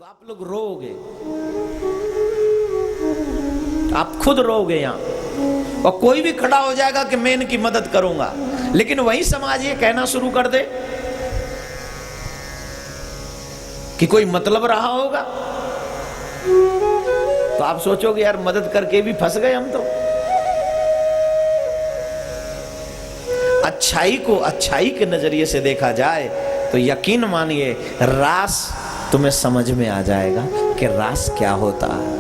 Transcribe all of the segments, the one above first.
तो आप लोग रोओगे, आप खुद रोओगे यहां, और कोई भी खड़ा हो जाएगा कि मैं इनकी मदद करूंगा। लेकिन वही समाज ये कहना शुरू कर दे कि कोई मतलब रहा होगा, तो आप सोचोगे यार मदद करके भी फंस गए हम तो। अच्छाई को अच्छाई के नजरिए से देखा जाए तो यकीन मानिए रास तुम्हें समझ में आ जाएगा कि रास क्या होता है।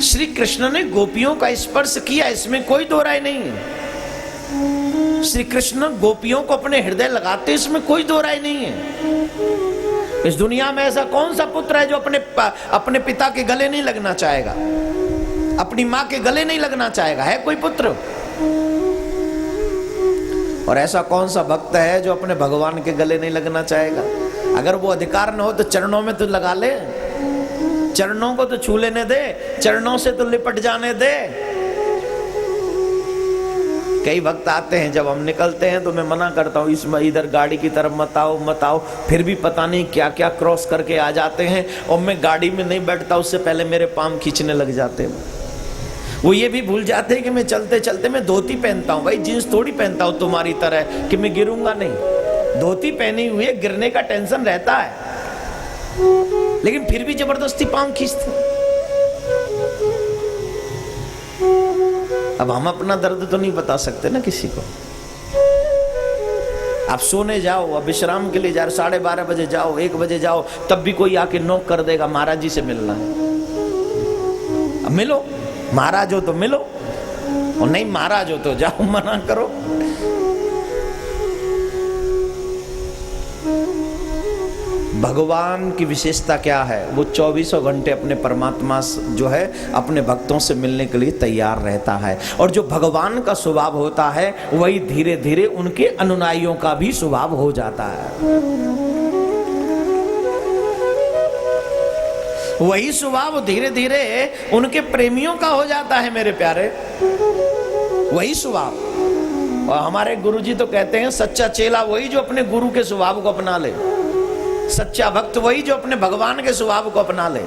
श्री कृष्ण ने गोपियों का स्पर्श किया, इसमें कोई दो राय नहीं है। श्री कृष्ण गोपियों को अपने हृदय लगाते, इसमें कोई दो राय नहीं है। इस दुनिया में ऐसा कौन सा पुत्र है जो अपने पिता के गले नहीं लगना चाहेगा, अपनी मां के गले नहीं लगना चाहेगा? है कोई पुत्र? और ऐसा कौन सा भक्त है जो अपने भगवान के गले नहीं लगना चाहेगा? अगर वो अधिकार न हो तो चरणों में तो लगा ले, चरणों को तो छू लेने दे, चरणों से तो लिपट जाने दे। कई भक्त आते हैं, जब हम निकलते हैं तो मैं मना करता हूँ इसमें इधर गाड़ी की तरफ मत आओ, फिर भी पता नहीं क्या क्या क्रॉस करके आ जाते हैं, और मैं गाड़ी में नहीं बैठता उससे पहले मेरे पाँव खींचने लग जाते हैं। वो ये भी भूल जाते हैं कि मैं चलते चलते मैं धोती पहनता हूँ, भाई जींस थोड़ी पहनता हूँ तुम्हारी तरह कि मैं गिरूंगा नहीं। धोती पहनी हुई है, गिरने का टेंशन रहता है, लेकिन फिर भी जबरदस्ती पाँव खींचते। अब हम अपना दर्द तो नहीं बता सकते ना किसी को। आप सोने जाओ, अब विश्राम के लिए जा रहे, 12:30 बजे जाओ, 1 बजे जाओ, तब भी कोई आके नोक कर देगा महाराज जी से मिलना है। अब मिलो, महाराज हो तो मिलो, और नहीं महाराज हो तो जाओ, मना करो। भगवान की विशेषता क्या है? वो 24 घंटे अपने परमात्मा जो है अपने भक्तों से मिलने के लिए तैयार रहता है, और जो भगवान का स्वभाव होता है वही धीरे धीरे उनके अनुयायियों का भी स्वभाव हो जाता है। वही स्वभाव धीरे धीरे उनके प्रेमियों का हो जाता है मेरे प्यारे, वही स्वभाव। और हमारे गुरुजी तो कहते हैं सच्चा चेला वही जो अपने गुरु के स्वभाव को अपना ले, सच्चा भक्त वही जो अपने भगवान के स्वभाव को अपना ले।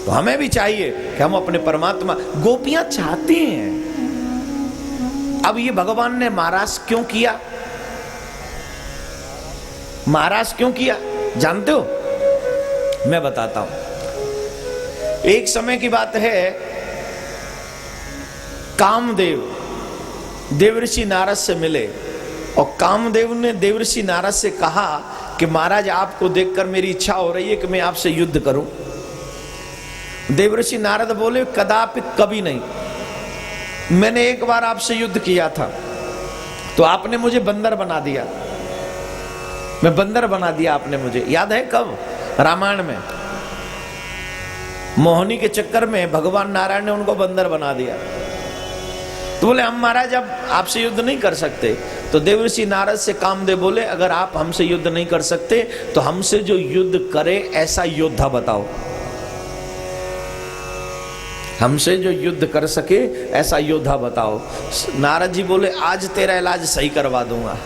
तो हमें भी चाहिए कि हम अपने परमात्मा, गोपियां चाहती हैं। अब ये भगवान ने महाराज क्यों किया? महाराज क्यों किया जानते हो? मैं बताता हूं। एक समय की बात है, कामदेव देवर्षि नारद से मिले, और कामदेव ने देवर्षि नारद से कहा कि महाराज आपको देखकर मेरी इच्छा हो रही है कि मैं आपसे युद्ध करूं। देवर्षि नारद बोले कदापि, कभी नहीं। मैंने एक बार आपसे युद्ध किया था तो आपने मुझे बंदर बना दिया, मैं बंदर बना दिया आपने मुझे। याद है कब? रामायण में मोहिनी के चक्कर में भगवान नारायण ने उनको बंदर बना दिया। तो बोले हम महाराज अब आपसे युद्ध नहीं कर सकते। तो देवर्षि नारद से कामदेव बोले अगर आप हमसे युद्ध नहीं कर सकते तो हमसे जो युद्ध करे ऐसा योद्धा बताओ, हमसे जो युद्ध कर सके ऐसा योद्धा बताओ। नारद जी बोले आज तेरा इलाज सही करवा दूंगा,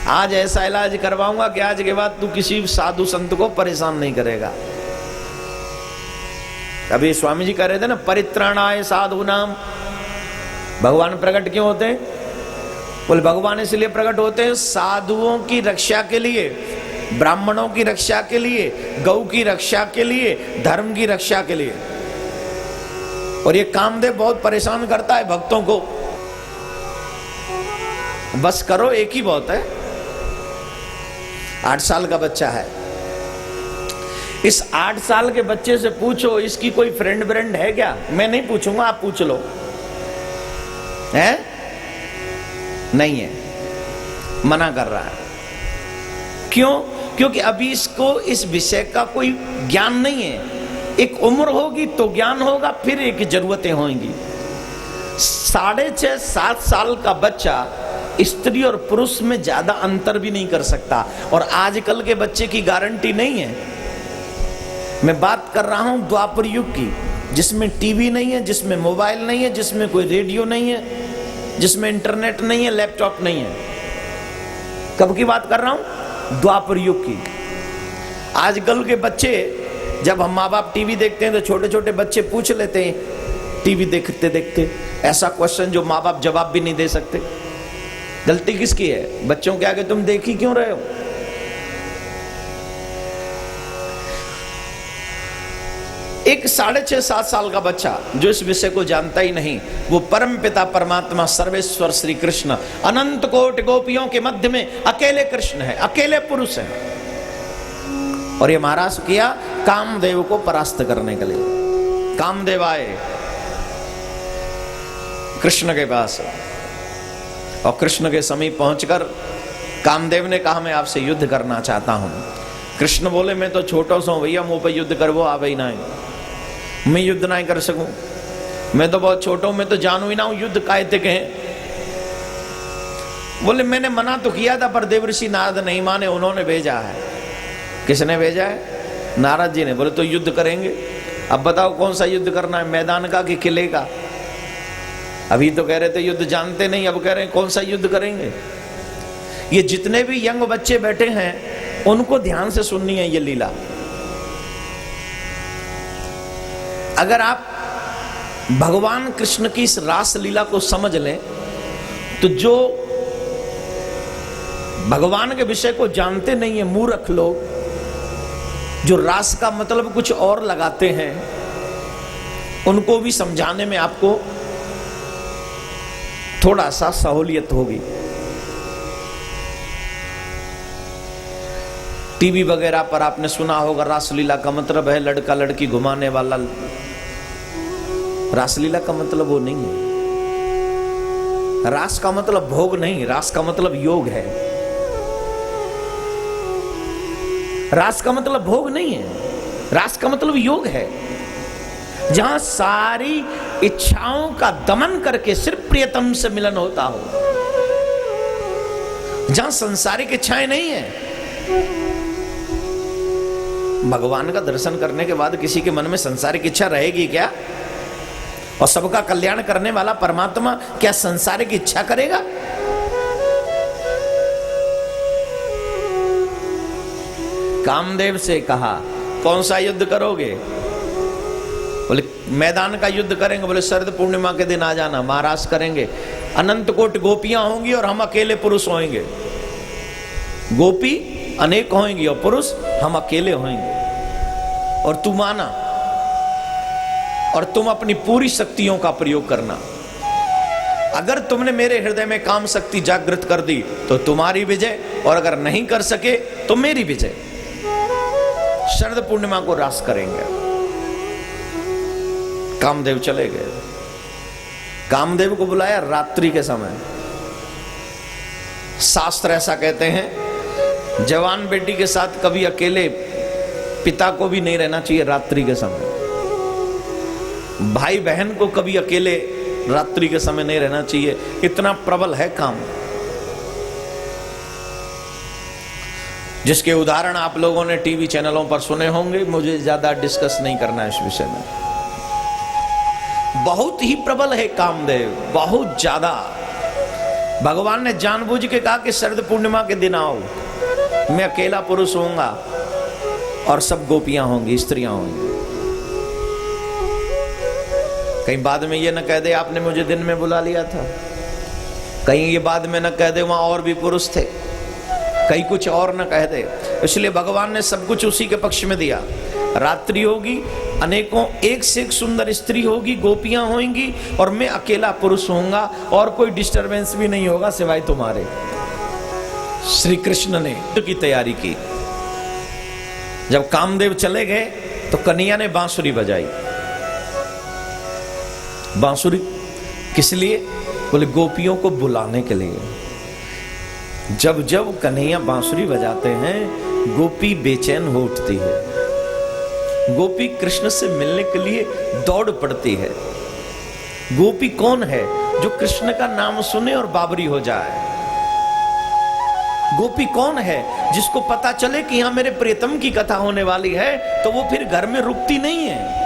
आज ऐसा इलाज करवाऊंगा कि आज के बाद तू किसी साधु संत को परेशान नहीं करेगा। अभी स्वामी जी कह रहे थे ना, परित्राणाय साधु नाम। भगवान प्रकट क्यों होते हैं? बोले भगवान इसलिए प्रकट होते हैं साधुओं की रक्षा के लिए, ब्राह्मणों की रक्षा के लिए, गौ की रक्षा के लिए, धर्म की रक्षा के लिए। और ये कामदेव बहुत परेशान करता है भक्तों को। बस करो, एक ही बहुत है। 8 साल का बच्चा है, इस 8 साल के बच्चे से पूछो इसकी कोई फ्रेंड है क्या? मैं नहीं पूछूंगा, आप पूछ लो। है? नहीं है, मना कर रहा है। क्यों? क्योंकि अभी इसको इस विषय का कोई ज्ञान नहीं है। एक उम्र होगी तो ज्ञान होगा, फिर एक जरूरतें होंगी। 6.5-7 साल का बच्चा स्त्री और पुरुष में ज्यादा अंतर भी नहीं कर सकता, और आजकल के बच्चे की गारंटी नहीं है। मैं बात कर रहा हूं द्वापर युग की, जिसमें टीवी नहीं है, जिसमें मोबाइल नहीं है, जिसमें कोई रेडियो नहीं है, जिसमें इंटरनेट नहीं है, लैपटॉप नहीं है। कब की बात कर रहा हूं? द्वापर युग की। आजकल के बच्चे, जब हम माँ बाप टीवी देखते हैं तो छोटे छोटे बच्चे पूछ लेते हैं टीवी देखते देखते ऐसा क्वेश्चन जो माँ बाप जवाब भी नहीं दे सकते। गलती किसकी है? बच्चों के आगे तुम देख ही क्यों रहे हो? एक 6.5-7 साल का बच्चा जो इस विषय को जानता ही नहीं, वो परम पिता परमात्मा सर्वेश्वर श्री कृष्ण अनंत कोटि गोपियों के मध्य में अकेले कृष्ण है, अकेले पुरुष है। और ये महाराज किया कामदेव को परास्त करने के लिए। कामदेव आए कृष्ण के पास और कृष्ण के समीप पहुंचकर कामदेव ने कहा मैं आपसे युद्ध करना चाहता हूं। कृष्ण बोले मैं तो छोटा सा हूं भैया, मुंह पे युद्ध करवो आवे ही ना, मैं युद्ध ना कर सकूं, मैं तो बहुत छोटा हूं, मैं तो जानू ही ना हूं युद्ध कायते के हैं। बोले मैंने मना तो किया था पर देवर्षि नारद नहीं माने, उन्होंने भेजा है। किसने भेजा है? नारद जी ने। बोले तो युद्ध करेंगे। अब बताओ कौन सा युद्ध करना है, मैदान का कि किले का? अभी तो कह रहे थे युद्ध जानते नहीं, अब कह रहे हैं कौन सा युद्ध करेंगे। ये जितने भी यंग बच्चे बैठे हैं उनको ध्यान से सुननी है ये लीला। अगर आप भगवान कृष्ण की इस रास लीला को समझ लें तो जो भगवान के विषय को जानते नहीं है मूर्ख लोग, जो रास का मतलब कुछ और लगाते हैं, उनको भी समझाने में आपको थोड़ा सा सहूलियत होगी। टीवी वगैरह पर आपने सुना होगा रासलीला का मतलब है लड़का लड़की घुमाने वाला। रासलीला का मतलब वो नहीं है। रास का मतलब भोग नहीं, रास का मतलब योग है। रास का मतलब भोग नहीं है, रास का मतलब योग है, जहां सारी इच्छाओं का दमन करके सिर्फ प्रियतम से मिलन होता हो, जहां संसारिक इच्छाएं नहीं है। भगवान का दर्शन करने के बाद किसी के मन में संसारिक इच्छा रहेगी क्या? और सबका कल्याण करने वाला परमात्मा क्या संसारिक इच्छा करेगा? कामदेव से कहा कौन सा युद्ध करोगे? बोले मैदान का युद्ध करेंगे। बोले शरद पूर्णिमा के दिन आ जाना, महाराज करेंगे। अनंत कोटि गोपियां होंगी और हम अकेले पुरुष होंगे। गोपी अनेक होंगी और पुरुष हम अकेले होंगे। और तुम आना और तुम अपनी पूरी शक्तियों का प्रयोग करना। अगर तुमने मेरे हृदय में काम शक्ति जागृत कर दी तो तुम्हारी विजय, और अगर नहीं कर सके तो मेरी विजय। शरद पूर्णिमा को रास करेंगे। कामदेव चले गए। कामदेव को बुलाया रात्रि के समय। शास्त्र ऐसा कहते हैं जवान बेटी के साथ कभी अकेले पिता को भी नहीं रहना चाहिए रात्रि के समय। भाई बहन को कभी अकेले रात्रि के समय नहीं रहना चाहिए, इतना प्रबल है काम। जिसके उदाहरण आप लोगों ने टीवी चैनलों पर सुने होंगे, मुझे ज्यादा डिस्कस नहीं करना है इस विषय में। बहुत ही प्रबल है कामदेव, बहुत ज्यादा। भगवान ने जानबूझ के कहा कि शरद पूर्णिमा के दिन आओ, मैं अकेला पुरुष होऊंगा और सब गोपियां होंगी, स्त्रियां होंगी। कहीं बाद में ये न कह दे आपने मुझे दिन में बुला लिया था, कहीं ये बाद में न कह दे वहां और भी पुरुष थे, कहीं कुछ और न कह दे। इसलिए भगवान ने सब कुछ उसी के पक्ष में दिया। रात्रि होगी, अनेकों एक से एक सुंदर स्त्री होगी, गोपियां होंगी और मैं अकेला पुरुष होऊंगा और कोई डिस्टरबेंस भी नहीं होगा सिवाय तुम्हारे। श्री कृष्ण ने युद्ध की तैयारी की। जब कामदेव चले गए तो कन्हैया ने बांसुरी बजाई। बांसुरी किस लिए? बोले गोपियों को बुलाने के लिए। जब जब कन्हैया बांसुरी बजाते हैं गोपी बेचैन हो उठती है। गोपी कृष्ण से मिलने के लिए दौड़ पड़ती है। गोपी कौन है? जो कृष्ण का नाम सुने और बाबरी हो जाए। गोपी कौन है? जिसको पता चले कि यहां मेरे प्रियतम की कथा होने वाली है तो वो फिर घर में रुकती नहीं है।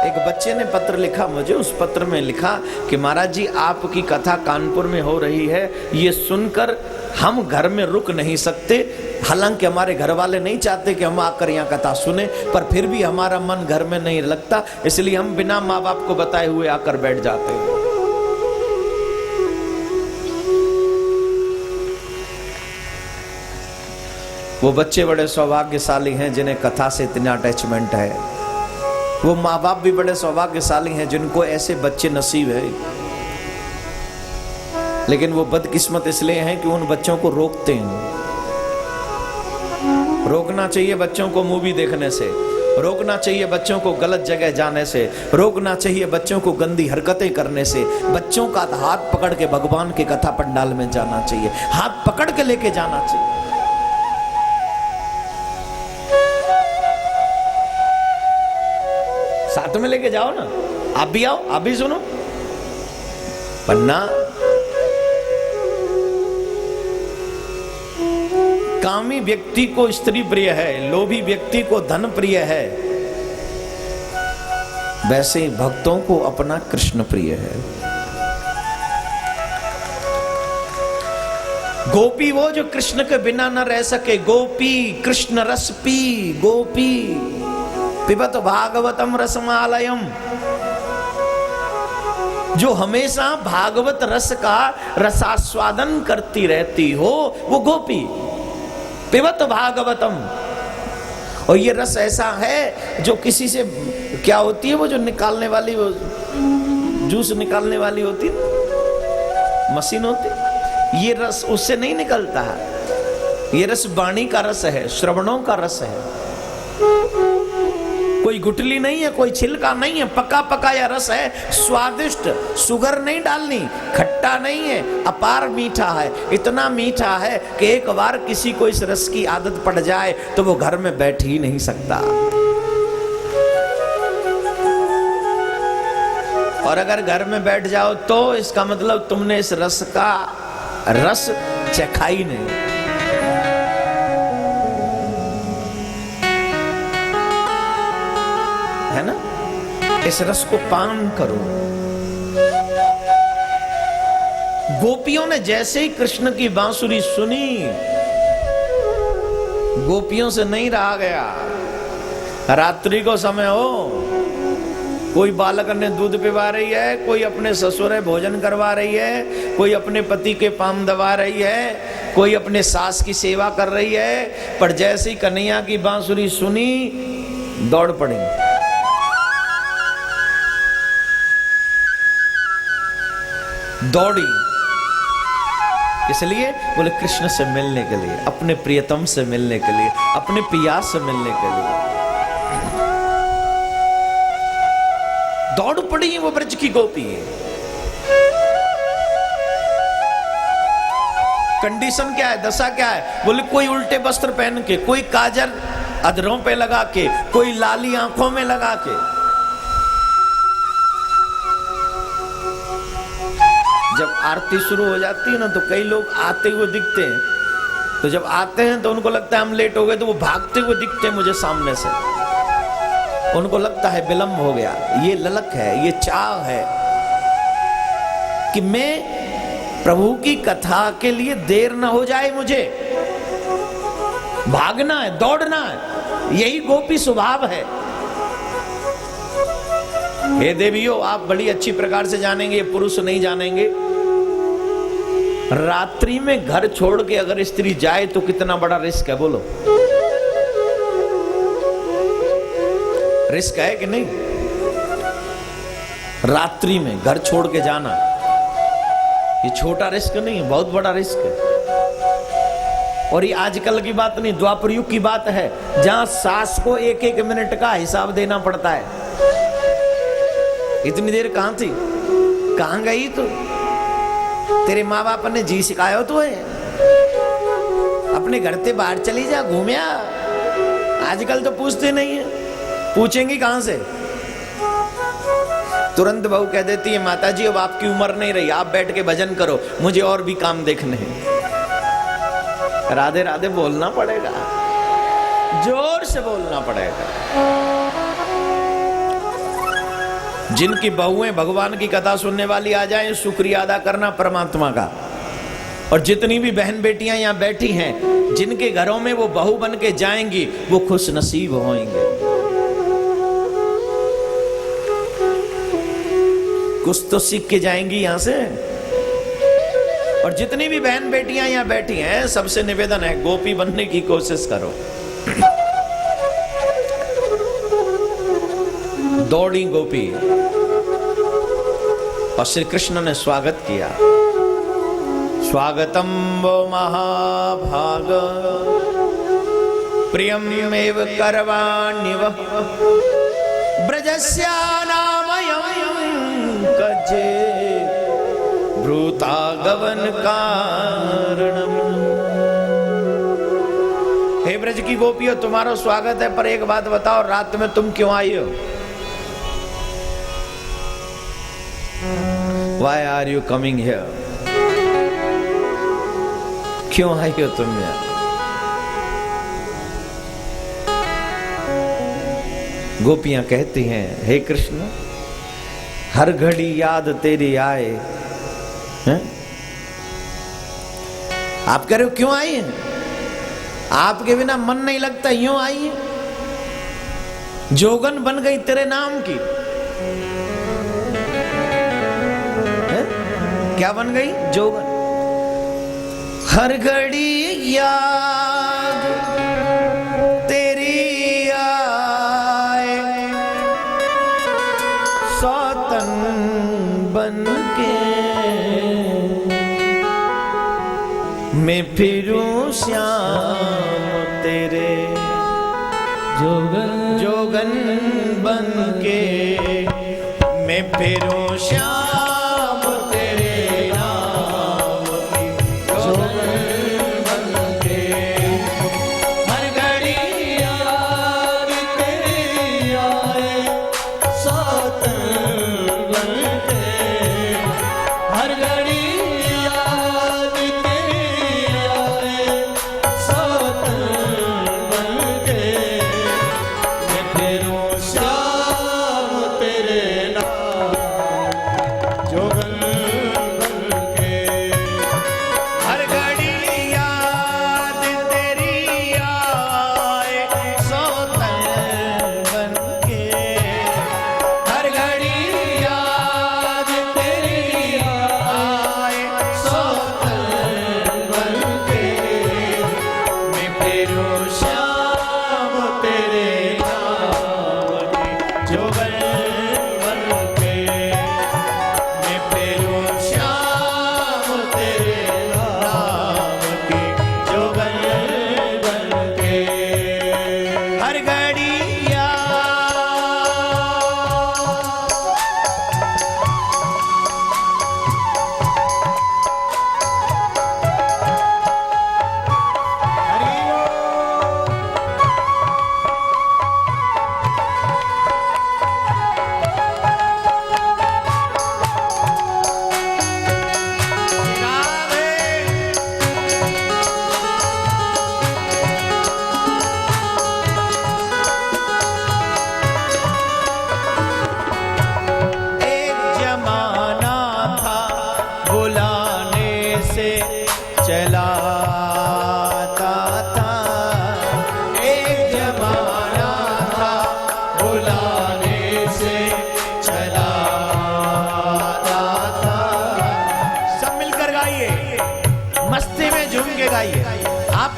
एक बच्चे ने पत्र लिखा मुझे, उस पत्र में लिखा कि महाराज जी आपकी कथा कानपुर में हो रही है, ये सुनकर हम घर में रुक नहीं सकते। हालांकि हमारे घर वाले नहीं चाहते कि हम आकर यहाँ कथा सुने, पर फिर भी हमारा मन घर में नहीं लगता, इसलिए हम बिना माँ बाप को बताए हुए आकर बैठ जाते हैं। वो बच्चे बड़े सौभाग्यशाली हैं जिन्हें कथा से इतना अटैचमेंट है। वो माँ बाप भी बड़े सौभाग्यशाली हैं जिनको ऐसे बच्चे नसीब है। लेकिन वो बदकिस्मत इसलिए हैं कि उन बच्चों को रोकते हैं। रोकना चाहिए बच्चों को मूवी देखने से, रोकना चाहिए बच्चों को गलत जगह जाने से, रोकना चाहिए बच्चों को गंदी हरकतें करने से। बच्चों का हाथ पकड़ के भगवान के कथा पंडाल में जाना चाहिए, हाथ पकड़ के लेके जाना चाहिए। साथ में लेके जाओ ना, आप भी आओ, आप भी सुनो। वरना कामी व्यक्ति को स्त्री प्रिय है, लोभी व्यक्ति को धन प्रिय है, वैसे ही भक्तों को अपना कृष्ण प्रिय है। गोपी वो जो कृष्ण के बिना न रह सके, गोपी कृष्ण रस पी, गोपी पिबत भागवतम रसमालयम, जो हमेशा भागवत रस का रसास्वादन करती रहती हो, वो गोपी। पिबत भागवतम, और ये रस ऐसा है जो किसी से क्या होती है, वो जो निकालने वाली, वो जूस निकालने वाली होती है, मशीन होती, ये रस उससे नहीं निकलता है। ये रस वाणी का रस है, श्रवणों का रस है। कोई गुठली नहीं है, कोई छिलका नहीं है, पका पकाया रस है, स्वादिष्ट, सुगर नहीं डालनी, खट्टा नहीं है, अपार मीठा है। इतना मीठा है कि एक बार किसी को इस रस की आदत पड़ जाए तो वो घर में बैठ ही नहीं सकता। और अगर घर में बैठ जाओ तो इसका मतलब तुमने इस रस का रस चखा ही नहीं। है ना, इस रस को पान करो। गोपियों ने जैसे ही कृष्ण की बांसुरी सुनी, गोपियों से नहीं रहा गया। रात्रि को समय हो, कोई बालक ने दूध पिवा रही है, कोई अपने ससुर भोजन करवा रही है, कोई अपने पति के पाम दबा रही है, कोई अपने सास की सेवा कर रही है, पर जैसे ही कन्हैया की बांसुरी सुनी दौड़ पड़ी। दौड़ी, इसलिए बोले कृष्ण से मिलने के लिए, अपने प्रियतम से मिलने के लिए, अपने पिया से मिलने के लिए दौड़ पड़ी वो ब्रज की गोपी। कंडीशन क्या है, दशा क्या है? बोले कोई उल्टे वस्त्र पहन के, कोई काजल अधरों पे लगा के, कोई लाली आंखों में लगा के। जब आरती शुरू हो जाती है ना तो कई लोग आते हुए दिखते हैं, तो जब आते हैं तो उनको लगता है हम लेट हो गए, तो वो भागते हुए दिखते हैं मुझे सामने से। उनको लगता है विलंब हो गया। ये ललक है, ये चाह है कि मैं प्रभु की कथा के लिए देर न हो जाए, मुझे भागना है, दौड़ना है। यही गोपी स्वभाव है। हे देवियों, आप बड़ी अच्छी प्रकार से जानेंगे, ये पुरुष नहीं जानेंगे। रात्रि में घर छोड़ के अगर स्त्री जाए तो कितना बड़ा रिस्क है, बोलो। रिस्क है कि नहीं? रात्रि में घर छोड़ के जाना ये छोटा रिस्क नहीं है, बहुत बड़ा रिस्क है। और ये आजकल की बात नहीं, द्वापर युग की बात है, जहां सास को एक एक मिनट का हिसाब देना पड़ता है। इतनी देर कहां थी, कहां गई तू? तेरे माँ बाप ने जी सिखाया तो है, अपने घर से बाहर चली जा, घूमिया। आजकल तो पूछते नहीं है, पूछेंगी कहां से? तुरंत बहू कह देती है, माता जी अब आपकी उम्र नहीं रही, आप बैठ के भजन करो, मुझे और भी काम देखने हैं। राधे राधे बोलना पड़ेगा, जोर से बोलना पड़ेगा। जिनकी बहुएं भगवान की कथा सुनने वाली आ जाएं, शुक्रिया अदा करना परमात्मा का। और जितनी भी बहन बेटियां यहाँ बैठी हैं, जिनके घरों में वो बहू बन के जाएंगी, वो खुश नसीब होंगे। कुछ तो सीख के जाएंगी यहां से। और जितनी भी बहन बेटियां यहाँ बैठी हैं, सबसे निवेदन है, गोपी बनने की कोशिश करो। दौड़ी गोपी और श्री कृष्ण ने स्वागत किया। स्वागतम वो महाभाग प्रियमेव करवाण्यव ब्रजस्या नामयं कजे ब्रूतागमन कारणम। हे ब्रज की गोपियों, तुम्हारा स्वागत है, पर एक बात बताओ, रात में तुम क्यों आई हो? Why are you coming here? क्यों आई हो तुम यहाँ? गोपियां कहती हैं, हे कृष्ण, हर घड़ी याद तेरी आए। हैं? आप कह रहे हो क्यों आई हैं? आपके बिना मन नहीं लगता, यूं आई है। जोगन बन गई तेरे नाम की। क्या बन गई? जोगन। हर घड़ी याद तेरी आए, सौतन बन के मैं फिरूं श्याम तेरे। जोगन जोगन बन के मैं फिरूं श्याम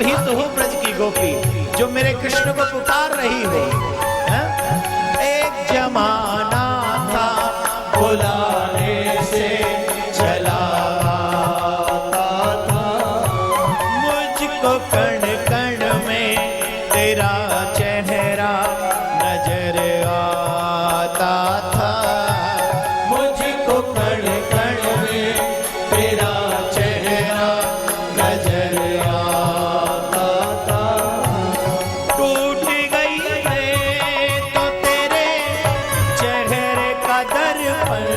ही तो हो ब्रज की गोपी जो मेरे कृष्ण को पुकार रही हो। एक जमाना था बुलाने से चला आता था, मुझको कण कण में तेरा चेहरा नजर आता था, मुझको कण कण में तेरा चेहरा नजर आता था। टूट गई है तो तेरे चेहरे का दर्पण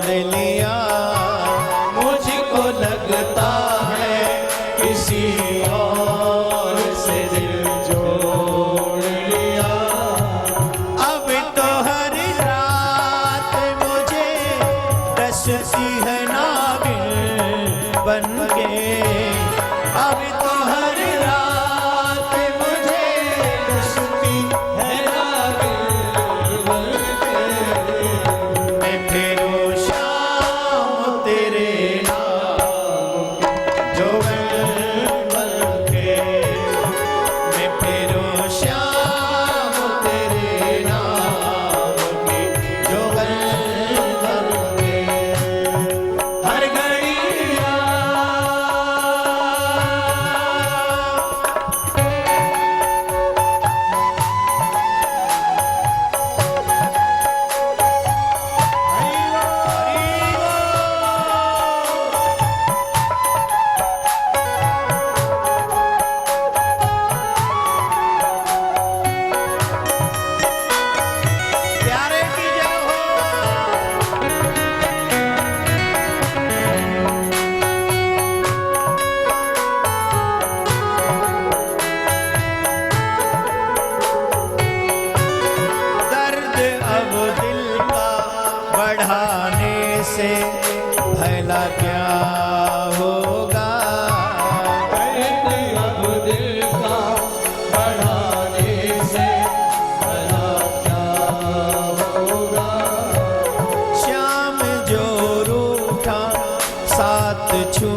लिया, मुझको लगता है किसी और से दिल जोड़ लिया। अब तो हर रात मुझे डसती है नागिन बनके, अब तो हर रात मुझे डसती है नागिन बनके। मैं फेरूं शाम तेरे नाम जो बनके, मैं फेरूं शाम तेरे नाम की जो बनके। हर घड़ी प्यारे की जय हो। दर्द अब दिल का बढ़ाने से भला क्या होगा, दर्द अब दिल का बढ़ाने से भला क्या होगा। श्याम जो रूठा साथ छू